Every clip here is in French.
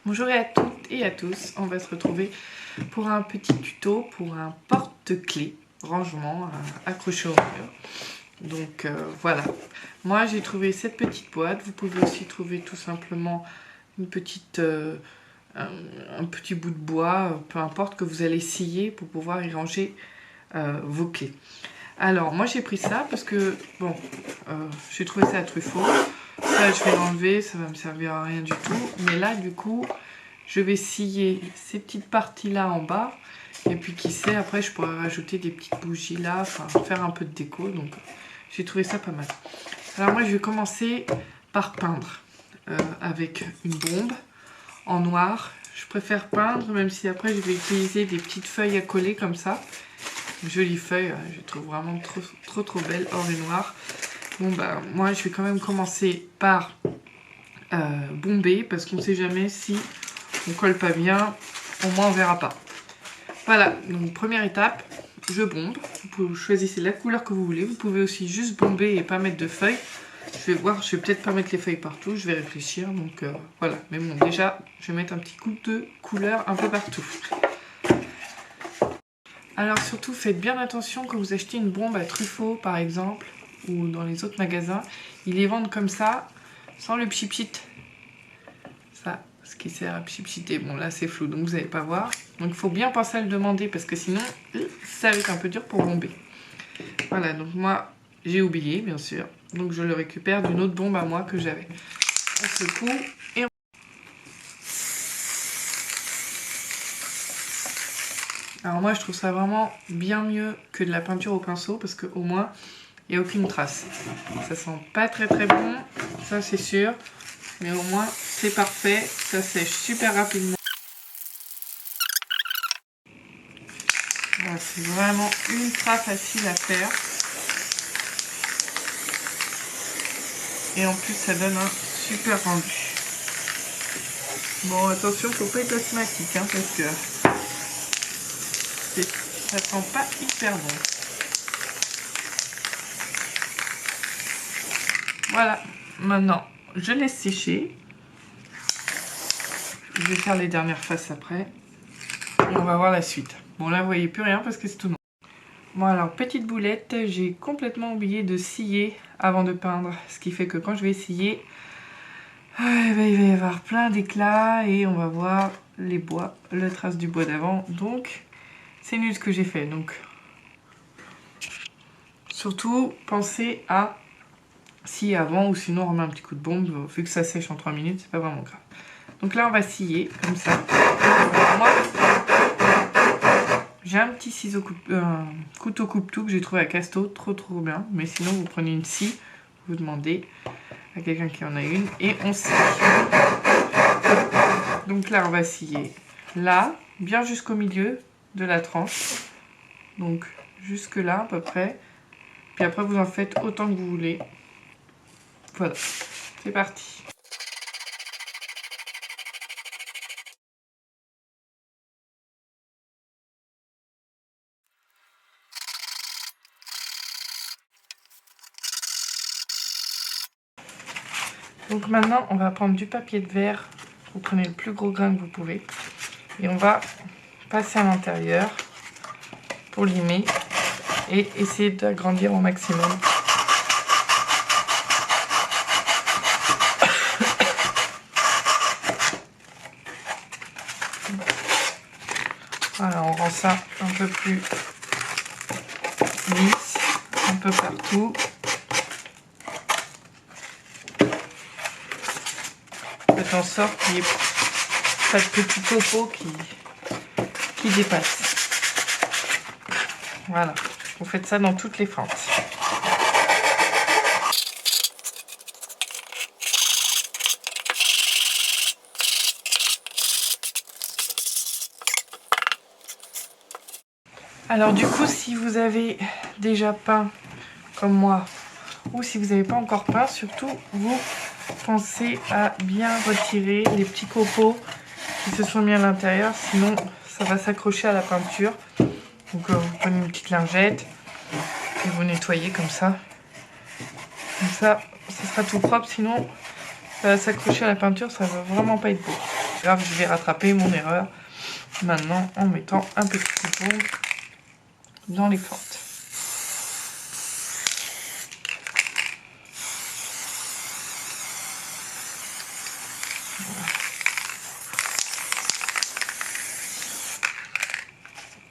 Bonjour à toutes et à tous, on va se retrouver pour un petit tuto pour un porte-clés rangement accroché au mur. Donc voilà, moi j'ai trouvé cette petite boîte. Vous pouvez aussi trouver tout simplement une petite, un petit bout de bois, peu importe, que vous allez scier pour pouvoir y ranger vos clés. Alors moi j'ai pris ça parce que bon, j'ai trouvé ça à Truffaut. Ça je vais l'enlever, ça va me servir à rien du tout. Mais là du coup je vais scier ces petites parties là en bas. Et puis qui sait, après je pourrais rajouter des petites bougies là, enfin faire un peu de déco. Donc j'ai trouvé ça pas mal. Alors moi je vais commencer par peindre avec une bombe en noir. Je préfère peindre, même si après je vais utiliser des petites feuilles à coller comme ça. Jolies feuilles, je les trouve vraiment trop belles, or et noir. Bon bah moi je vais quand même commencer par bomber, parce qu'on ne sait jamais si on colle pas bien, au moins on verra pas. Voilà, donc première étape, je bombe. Vous choisissez la couleur que vous voulez. Vous pouvez aussi juste bomber et pas mettre de feuilles. Je vais voir, je vais peut-être pas mettre les feuilles partout, je vais réfléchir. Donc voilà, mais bon, déjà, je vais mettre un petit coup de couleur un peu partout. Alors surtout, faites bien attention quand vous achetez une bombe à Truffaut, par exemple, ou dans les autres magasins. Ils les vendent comme ça, sans le pchit-pchit. Ça, ce qui sert à pchit-pchiter. Bon, là, c'est flou, donc vous n'allez pas voir. Donc, il faut bien penser à le demander, parce que sinon, ça va être un peu dur pour bomber. Voilà, donc moi, j'ai oublié, bien sûr. Donc, je le récupère d'une autre bombe à moi que j'avais. On secoue et on... Alors moi, je trouve ça vraiment bien mieux que de la peinture au pinceau, parce qu'au moins, il n'y a aucune trace. Ça sent pas très bon, ça c'est sûr. Mais au moins, c'est parfait. Ça sèche super rapidement. Voilà, c'est vraiment ultra facile à faire. Et en plus, ça donne un super rendu. Bon, attention, faut pas être asthmatique, hein, parce que ça sent pas hyper bon. Voilà, maintenant, je laisse sécher. Je vais faire les dernières faces après. Et on va voir la suite. Bon, là, vous voyez plus rien parce que c'est tout noir. Bon, alors, petite boulette, j'ai complètement oublié de scier avant de peindre. Ce qui fait que quand je vais scier, il va y avoir plein d'éclats et on va voir les bois, la trace du bois d'avant. Donc, c'est nul ce que j'ai fait. Donc, surtout, pensez à scier avant ou sinon on remet un petit coup de bombe. Vu que ça sèche en 3 minutes, c'est pas vraiment grave. Donc là, on va scier comme ça. Moi, j'ai un petit couteau coupe-tout que j'ai trouvé à Casto, trop bien. Mais sinon, vous prenez une scie, vous demandez à quelqu'un qui en a une et on scie. Donc là, on va scier là, bien jusqu'au milieu de la tranche. Donc jusque là à peu près. Puis après, vous en faites autant que vous voulez. Voilà, c'est parti. Donc maintenant, on va prendre du papier de verre. Vous prenez le plus gros grain que vous pouvez. Et on va passer à l'intérieur pour limer et essayer d'agrandir au maximum. Voilà, on rend ça un peu plus lisse, un peu partout. Faites en sorte qu'il n'y ait pas de petits copeaux qui dépassent. Voilà, vous faites ça dans toutes les fentes. Alors du coup, si vous avez déjà peint comme moi, ou si vous n'avez pas encore peint, surtout vous pensez à bien retirer les petits copeaux qui se sont mis à l'intérieur, sinon ça va s'accrocher à la peinture. Donc vous prenez une petite lingette et vous nettoyez comme ça. Comme ça, ça sera tout propre, sinon ça va s'accrocher à la peinture, ça va vraiment pas être beau. grave, je vais rattraper mon erreur maintenant en mettant un petit coupon dans les fentes.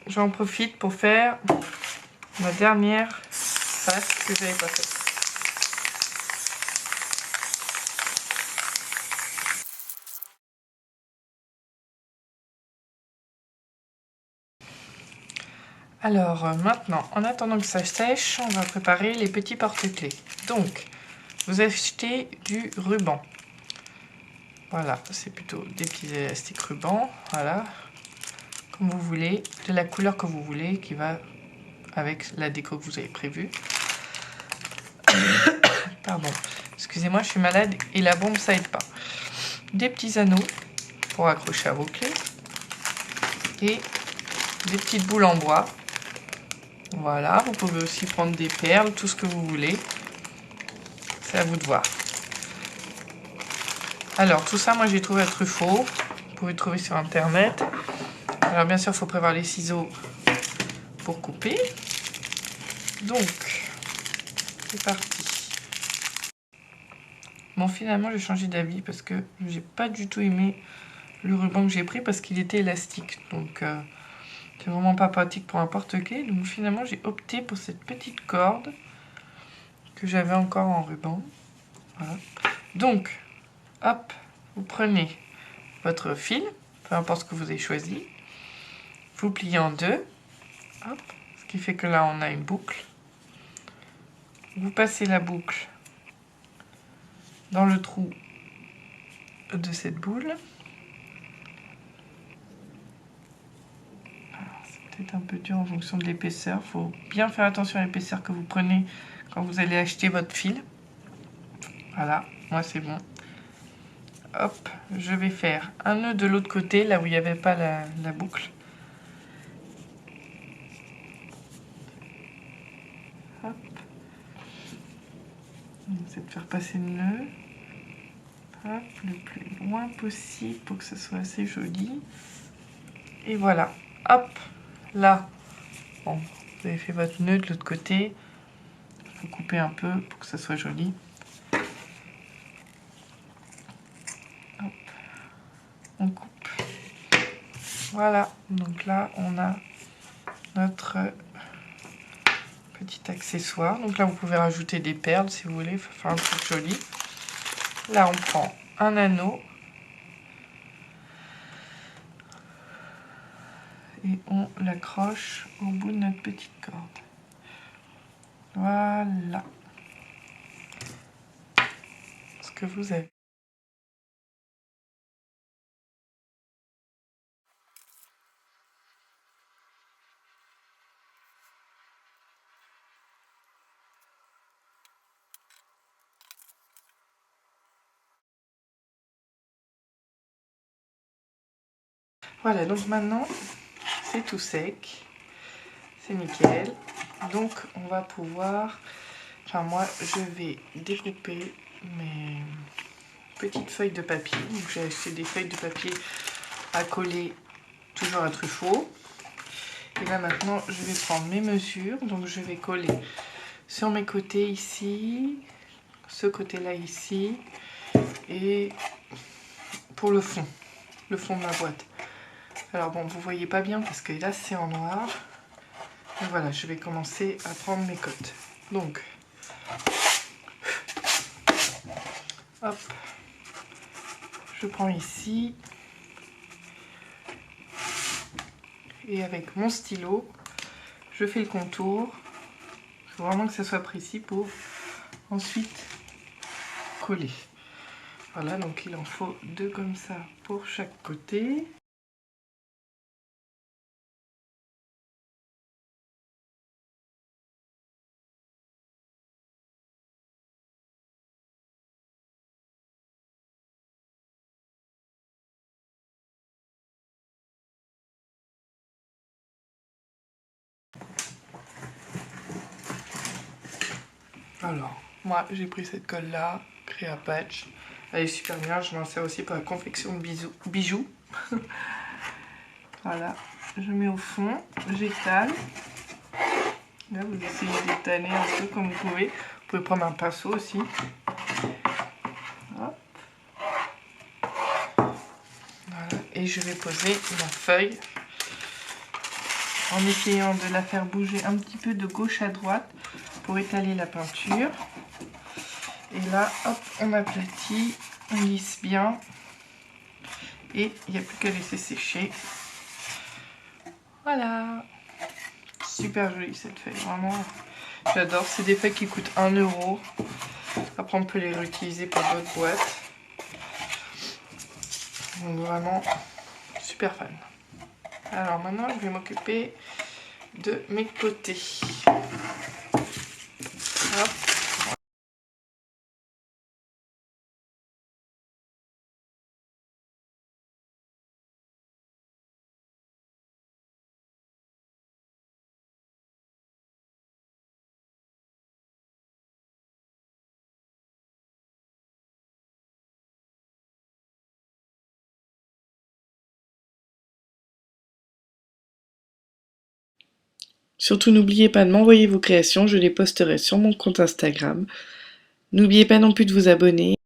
J'en profite pour faire ma dernière face que j'avais pas faite. Alors maintenant, en attendant que ça sèche, on va préparer les petits porte-clés. Donc, vous achetez du ruban. Voilà, c'est plutôt des petits élastiques ruban. Voilà, comme vous voulez, de la couleur que vous voulez, qui va avec la déco que vous avez prévue. Pardon, excusez-moi, je suis malade et la bombe ça aide pas. Des petits anneaux pour accrocher à vos clés et des petites boules en bois. Voilà, vous pouvez aussi prendre des perles, tout ce que vous voulez. C'est à vous de voir. Alors, tout ça, moi, j'ai trouvé à Truffaut. Vous pouvez le trouver sur Internet. Alors, bien sûr, il faut prévoir les ciseaux pour couper. Donc, c'est parti. Bon, finalement, j'ai changé d'avis parce que j'ai pas du tout aimé le ruban que j'ai pris parce qu'il était élastique. Donc, c'est vraiment pas pratique pour un porte-clés. Donc, finalement, j'ai opté pour cette petite corde que j'avais encore en ruban. Voilà. Donc, hop, vous prenez votre fil, peu importe ce que vous avez choisi, vous pliez en deux, hop, ce qui fait que là on a une boucle. Vous passez la boucle dans le trou de cette boule. C'est peut-être un peu dur en fonction de l'épaisseur, il faut bien faire attention à l'épaisseur que vous prenez quand vous allez acheter votre fil. Voilà, moi c'est bon. Hop, je vais faire un nœud de l'autre côté, là où il n'y avait pas la boucle. Hop. On essaie de faire passer le nœud. Hop, le plus loin possible pour que ce soit assez joli. Et voilà. Hop, là. Bon, vous avez fait votre nœud de l'autre côté. Il faut couper un peu pour que ça soit joli. Hop. On coupe. Voilà, donc là on a notre petit accessoire. Donc là vous pouvez rajouter des perles si vous voulez, faire un truc joli. Là on prend un anneau et on l'accroche au bout de notre petite corde. Voilà ce que vous avez. Voilà, donc maintenant, c'est tout sec. C'est nickel. Donc, on va pouvoir... Enfin, moi, je vais découper mes petites feuilles de papier. Donc, j'ai acheté des feuilles de papier à coller, toujours à Truffaut. Et là, maintenant, je vais prendre mes mesures. Donc, je vais coller sur mes côtés ici, ce côté-là ici, et pour le fond de ma boîte. Alors bon, vous voyez pas bien parce que là c'est en noir. Et voilà, je vais commencer à prendre mes cotes. Donc, hop, je prends ici. Et avec mon stylo, je fais le contour. Il faut vraiment que ça soit précis pour ensuite coller. Voilà, donc il en faut deux comme ça pour chaque côté. Alors, moi j'ai pris cette colle là, Créa Patch. Elle est super bien, je m'en sers aussi pour la confection de bijoux. Voilà, je mets au fond, j'étale. Là, vous essayez d'étaler un peu comme vous pouvez. Vous pouvez prendre un pinceau aussi. Hop. Voilà, et je vais poser ma feuille en essayant de la faire bouger un petit peu de gauche à droite pour étaler la peinture. Et là, hop, on aplatit, on lisse bien. Et il n'y a plus qu'à laisser sécher. Voilà. Super jolie cette feuille, vraiment. J'adore. C'est des feuilles qui coûtent 1 €. Après, on peut les réutiliser pour d'autres boîtes. Donc vraiment, super fan. Alors maintenant, je vais m'occuper de mes côtés. Hop. Surtout n'oubliez pas de m'envoyer vos créations, je les posterai sur mon compte Instagram. N'oubliez pas non plus de vous abonner.